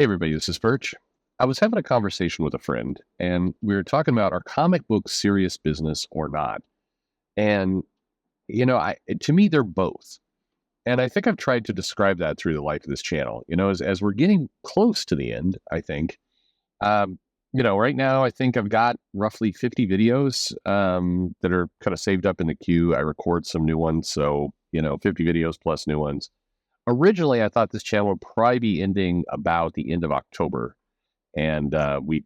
Hey everybody, this is Perch. I was having a conversation with a friend, and we were talking about are comic books serious business or not? And to me, they're both. And I think I've tried to describe that through the life of this channel. As we're getting close to the end, I think. Um, right now, I think I've got roughly 50 videos that are kind of saved up in the queue. I record some new ones, so 50 videos plus new ones. Originally, I thought this channel would probably be ending about the end of October, and we're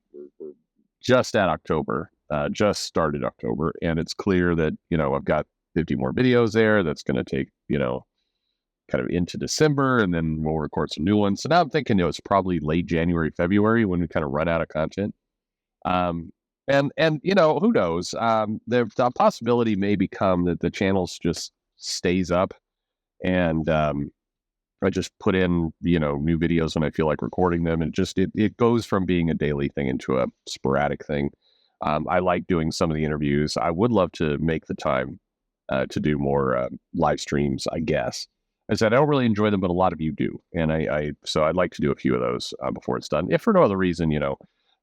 just at October, just started October, and it's clear that I've got 50 more videos there. That's going to take kind of into December, and then we'll record some new ones. So now I'm thinking it's probably late January, February when we kind of run out of content. Um, and who knows? The possibility may become that the channels just stays up, and I just put in, new videos when I feel like recording them. And it goes from being a daily thing into a sporadic thing. I like doing some of the interviews. I would love to make the time to do more live streams, I guess. I said, I don't really enjoy them, but a lot of you do. And so I'd like to do a few of those before it's done. If for no other reason,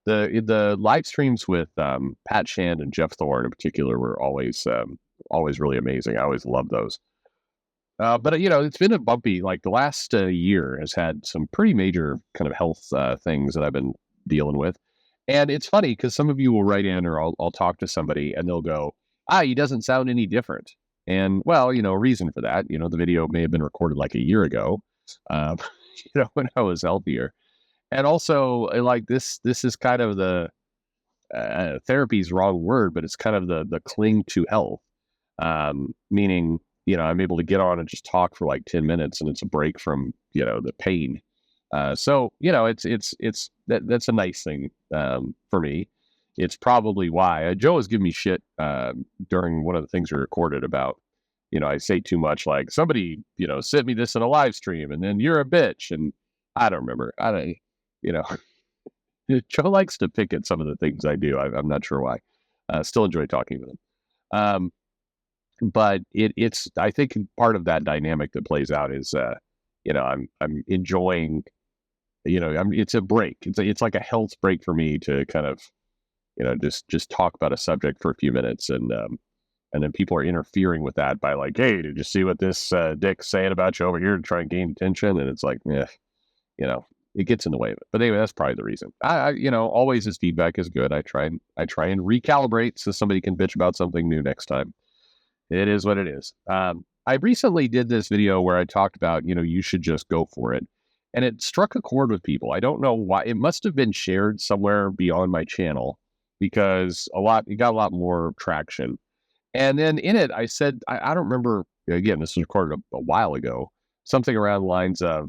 the live streams with Pat Shand and Jeff Thorne in particular were always really amazing. I always love those. But it's been a bumpy. Like the last year has had some pretty major kind of health things that I've been dealing with, and it's funny because some of you will write in, or I'll talk to somebody, and they'll go, he doesn't sound any different." And well, a reason for that. The video may have been recorded like a year ago, uh, when I was healthier, and also like this is kind of the therapy's wrong word, but it's kind of the cling to health, meaning I'm able to get on and just talk for like 10 minutes, and it's a break from the pain. So that's a nice thing for me. It's probably why Joe has given me shit during one of the things we recorded about I say too much, like somebody sent me this in a live stream, and then you're a bitch, and I don't remember. I don't you know Joe likes to pick at some of the things I do. I'm not sure why. Still enjoy talking with him. But it's I think part of that dynamic that plays out is I'm enjoying it's a break. It's like a health break for me to kind of just talk about a subject for a few minutes, and then people are interfering with that by like, hey, did you see what this dick's saying about you over here to try and gain attention? And it's like, it gets in the way of it. But anyway, that's probably the reason. Always his feedback is good. I try and recalibrate so somebody can bitch about something new next time. It is what it is. I recently did this video where I talked about, you should just go for it. And it struck a chord with people. I don't know why. It must have been shared somewhere beyond my channel because it got a lot more traction. And then in it, I said, I don't remember, again, this was recorded a while ago, something around the lines of,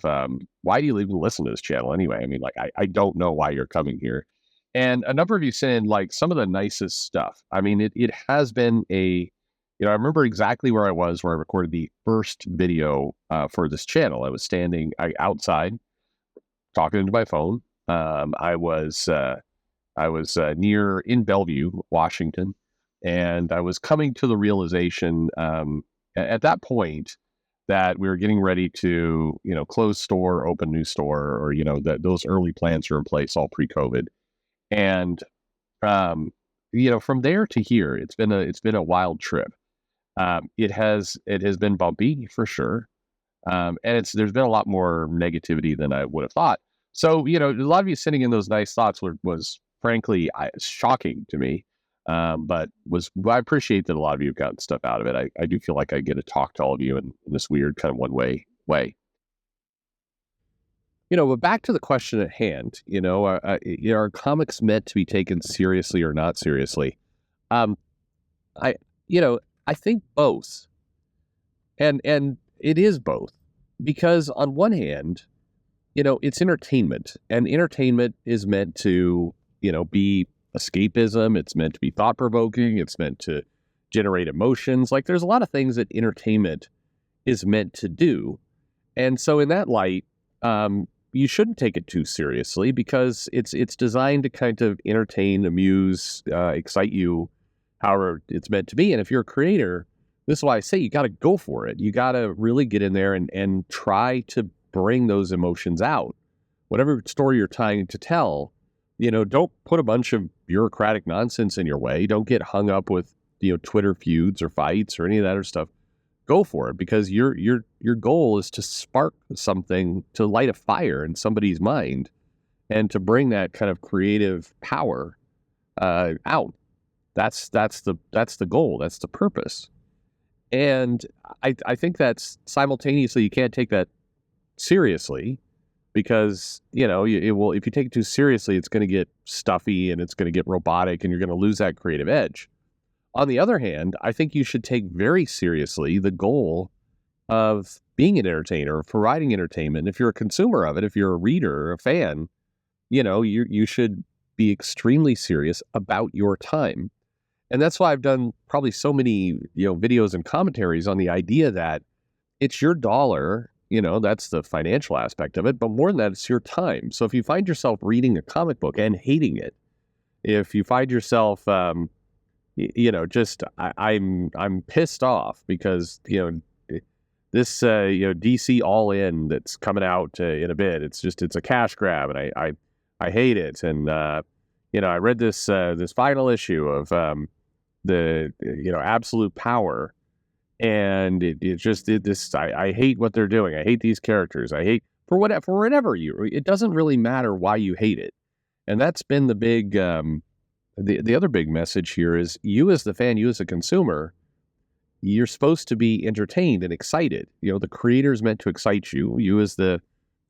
why do you even listen to this channel anyway? I mean, like, I don't know why you're coming here. And a number of you sent in like some of the nicest stuff. I mean, it has been I remember exactly where I was where I recorded the first video for this channel. I was standing outside talking into my phone. I was near in Bellevue, Washington, and I was coming to the realization at that point that we were getting ready to close store, open new store, or that those early plans are in place all pre-COVID, and from there to here, it's been a wild trip. It has been bumpy for sure. And there's been a lot more negativity than I would have thought. So, a lot of you sending in those nice thoughts was frankly shocking to me. But I appreciate that a lot of you have gotten stuff out of it. I do feel like I get to talk to all of you in this weird kind of one-way way. But back to the question at hand, are comics meant to be taken seriously or not seriously? I think both. And it is both. Because on one hand, it's entertainment. And entertainment is meant to, be escapism. It's meant to be thought-provoking. It's meant to generate emotions. Like, there's a lot of things that entertainment is meant to do. And so in that light, you shouldn't take it too seriously because it's designed to kind of entertain, amuse, excite you, however it's meant to be. And if you're a creator, this is why I say you got to go for it. You got to really get in there and try to bring those emotions out, whatever story you're trying to tell, don't put a bunch of bureaucratic nonsense in your way. Don't get hung up with, Twitter feuds or fights or any of that other stuff. Go for it, because your goal is to spark something, to light a fire in somebody's mind, and to bring that kind of creative power out. That's the goal. That's the purpose. And I think that's simultaneously, you can't take that seriously, because it will, if you take it too seriously, it's going to get stuffy and it's going to get robotic and you're going to lose that creative edge. On the other hand, I think you should take very seriously the goal of being an entertainer, providing entertainment. If you're a consumer of it, if you're a reader or a fan, you should be extremely serious about your time. And that's why I've done probably so many, videos and commentaries on the idea that it's your dollar, that's the financial aspect of it. But more than that, it's your time. So if you find yourself reading a comic book and hating it, if you find yourself, I'm pissed off because, this, DC All In that's coming out in a bit, it's a cash grab, and I hate it. And, I read this final issue of the Absolute Power, and I hate what they're doing. I hate these characters. I hate for whatever it doesn't really matter why you hate it. And that's been the big the other big message here is, you as the fan, you as a consumer, you're supposed to be entertained and excited. The creator's meant to excite you. You as the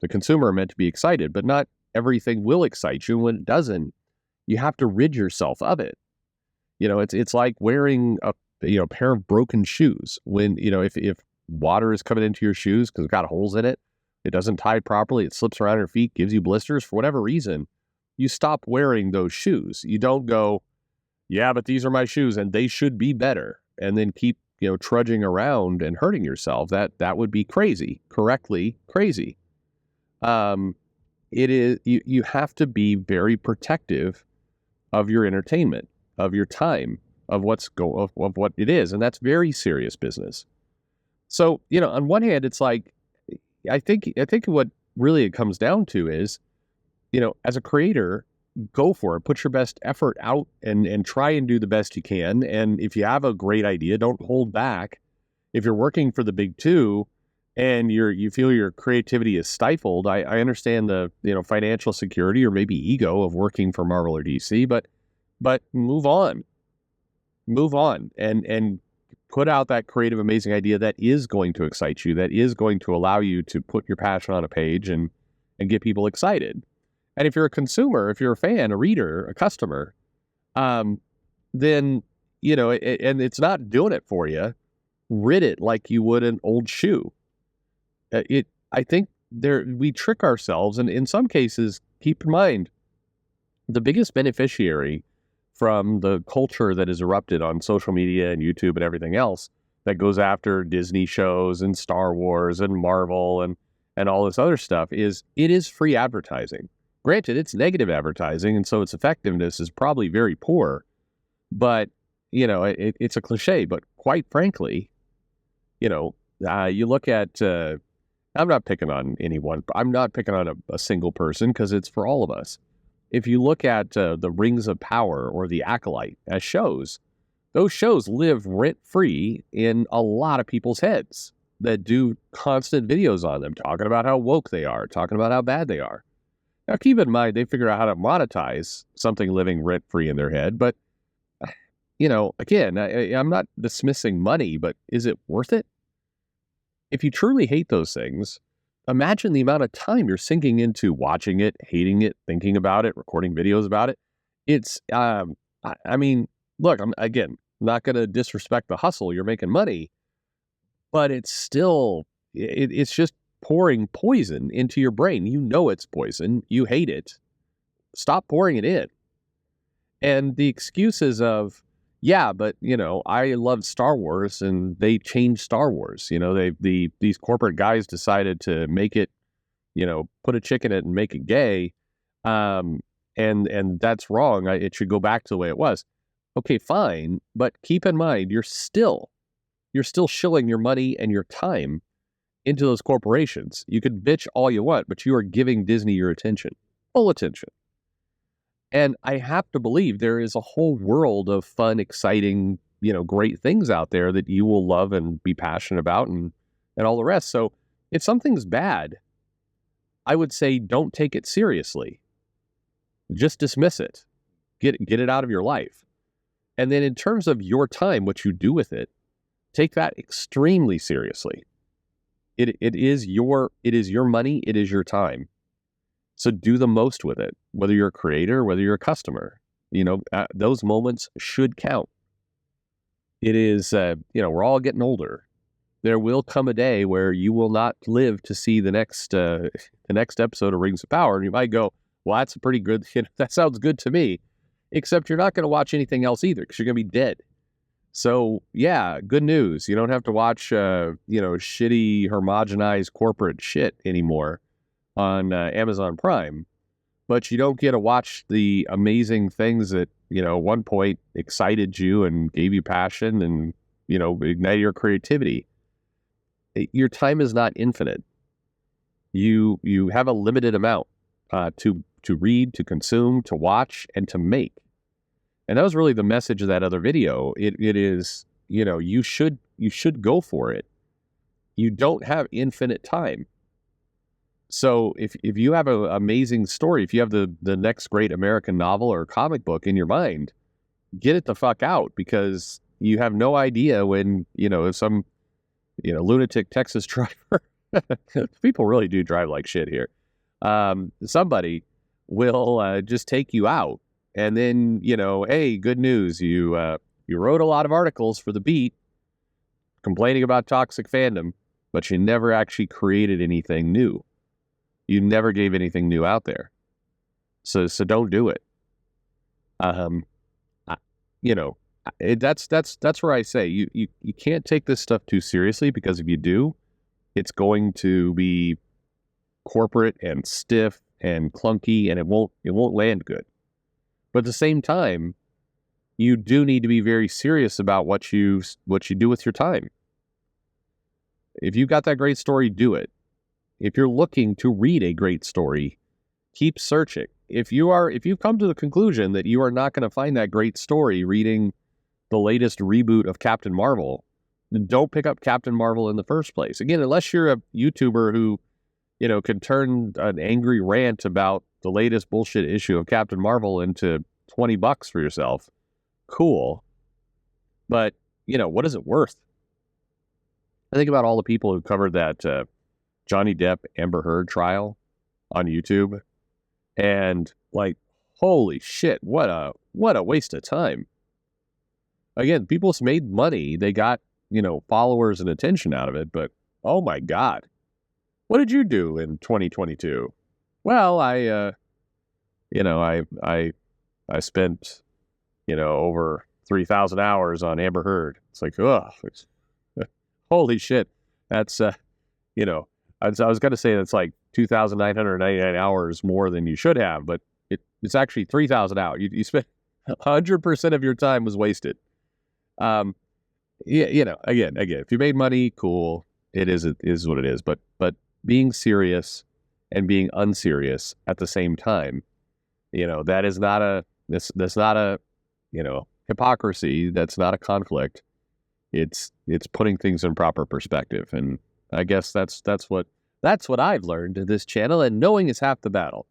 consumer are meant to be excited, but not everything will excite you. When it doesn't, you have to rid yourself of it. It's like wearing a pair of broken shoes. When if water is coming into your shoes because it's got holes in it, it doesn't tie properly, it slips around your feet, gives you blisters for whatever reason, you stop wearing those shoes. You don't go, yeah, but these are my shoes and they should be better, and then keep trudging around and hurting yourself. That would be crazy, correctly crazy. It is, you have to be very protective of your entertainment, of your time, of of what it is, and that's very serious business. So, on one hand, it's like, I think what really it comes down to is, as a creator, go for it, put your best effort out, and try and do the best you can. And if you have a great idea, don't hold back. If you're working for the big two and you feel your creativity is stifled, I understand the financial security or maybe ego of working for Marvel or DC, but move on and put out that creative, amazing idea that is going to excite you, that is going to allow you to put your passion on a page and get people excited. And if you're a consumer, if you're a fan, a reader, a customer, then, and it's not doing it for you, rid it like you would an old shoe. I think we trick ourselves. And in some cases, keep in mind, the biggest beneficiary from the culture that is erupted on social media and YouTube and everything else that goes after Disney shows and Star Wars and Marvel and all this other stuff is free advertising. Granted, it's negative advertising, and so its effectiveness is probably very poor. But, it's a cliche. But quite frankly, you look at, I'm not picking on anyone. I'm not picking on a single person, because it's for all of us. If you look at the Rings of Power or the Acolyte as shows, those shows live rent-free in a lot of people's heads that do constant videos on them, talking about how woke they are, talking about how bad they are. Now, keep in mind, they figure out how to monetize something living rent-free in their head. But, again, I'm not dismissing money, but is it worth it? If you truly hate those things, imagine the amount of time you're sinking into watching it, hating it, thinking about it, recording videos about it. It's, look, I'm not going to disrespect the hustle. You're making money, but it's still, it's just pouring poison into your brain. It's poison. You hate it. Stop pouring it in. And the excuses of, yeah, but, I love Star Wars and they changed Star Wars. These corporate guys decided to make it, put a chick in it and make it gay. And that's wrong. It should go back to the way it was. Okay, fine. But keep in mind, you're still shilling your money and your time into those corporations. You could bitch all you want, but you are giving Disney your attention, full attention. And I have to believe there is a whole world of fun, exciting, great things out there that you will love and be passionate about and all the rest. So if something's bad, I would say don't take it seriously. Just dismiss it. Get it out of your life. And then in terms of your time, what you do with it, take that extremely seriously. It is your money, it is your time. So do the most with it, whether you're a creator, whether you're a customer. Those moments should count. It is, we're all getting older. There will come a day where you will not live to see the next episode of Rings of Power, and you might go, "Well, that's a pretty good. That sounds good to me." Except you're not going to watch anything else either because you're going to be dead. So yeah, good news. You don't have to watch shitty homogenized corporate shit anymore on Amazon Prime, but you don't get to watch the amazing things that at one point excited you and gave you passion and ignited your creativity. Your time is not infinite. You have a limited amount to read, to consume, to watch, and to make. And that was really the message of that other video. It is, you should go for it. You don't have infinite time. So if you have an amazing story, if you have the next great American novel or comic book in your mind, get it the fuck out, because you have no idea when, if some, lunatic Texas driver, people really do drive like shit here. Somebody will just take you out. And then, hey, good news. You wrote a lot of articles for The Beat complaining about toxic fandom, but you never actually created anything new. You never gave anything new out there. So don't do it. That's where I say you can't take this stuff too seriously, because if you do, it's going to be corporate and stiff and clunky, and it won't land good. But at the same time, you do need to be very serious about what you do with your time. If you've got that great story, do it. If you're looking to read a great story, keep searching. If you've come to the conclusion that you are not going to find that great story reading the latest reboot of Captain Marvel, then don't pick up Captain Marvel in the first place. Again, unless you're a YouTuber who, can turn an angry rant about the latest bullshit issue of Captain Marvel into $20 for yourself, cool. But, what is it worth? I think about all the people who covered that Johnny Depp Amber Heard trial on YouTube, and holy shit, what a waste of time. Again, people made money. They got, followers and attention out of it, but oh my God, what did you do in 2022? Well, I spent, over 3,000 hours on Amber Heard. It's like, holy shit. That's, I was going to say that's like 2,999 hours more than you should have, but it's actually 3,000 hours. You spent 100% of your time was wasted. Again, if you made money, cool. It is what it is. But being serious and being unserious at the same time, that is not that's not a, hypocrisy. That's not a conflict. It's putting things in proper perspective. And I guess that's what I've learned in this channel, and knowing is half the battle.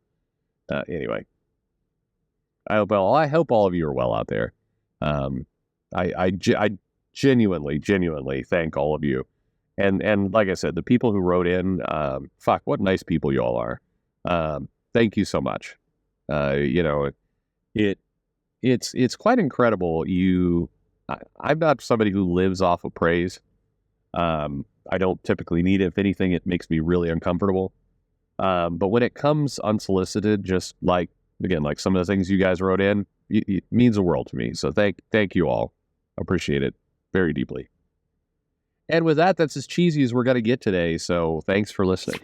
Anyway, I hope all of you are well out there. I genuinely thank all of you. And like I said, the people who wrote in, what nice people you all are. Thank you so much. It's quite incredible. I'm not somebody who lives off of praise. I don't typically need it. If anything, it makes me really uncomfortable. But when it comes unsolicited, just like some of the things you guys wrote in, it means the world to me. So thank you all. Appreciate it very deeply. And with that, that's as cheesy as we're going to get today. So thanks for listening.